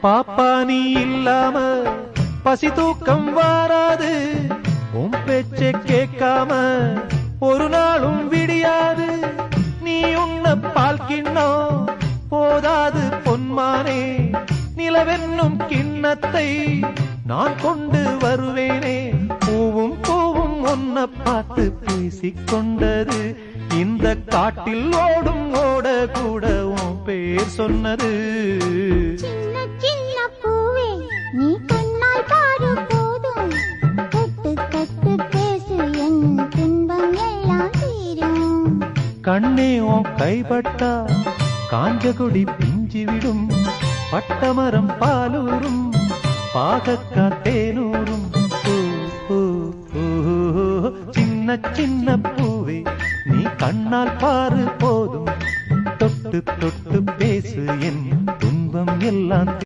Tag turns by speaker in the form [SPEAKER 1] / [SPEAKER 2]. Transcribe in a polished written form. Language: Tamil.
[SPEAKER 1] பாப்பா நீ இல்லாம பசி தூக்கம் வாராது, உன் பேச்ச கேட்காம ஒரு நாளும் விடியாது. நீ உன்ன பால் கிண்ணம் போதாது பொன்மானே, நிலவென்னும் கிண்ணத்தை நான் கொண்டு வருவேனே. பூவும் பூவும் ஒன்ன பார்த்து பேசிக்கொண்டது, இந்த காட்டில் ஓடும் ஓட கூட உன் பேர் சொன்னது.
[SPEAKER 2] சின்ன சின்ன பூவே நீ கண்ணால் பாரு போதும், தொட்டு தொட்டு பேசு என் துன்பம் எல்லாம் தீரும்.
[SPEAKER 1] கண்ணே உன் கைப்பட்டா காஞ்ச கொடி பிஞ்சிவிடும், பட்டமரம் பாலூரும் பாகக்கா தேனூரும். சின்ன சின்ன பூவே நீ கண்ணால் பாரு போதும், தொட்டு தொட்டு பேசு என் துன்பம் எல்லாம்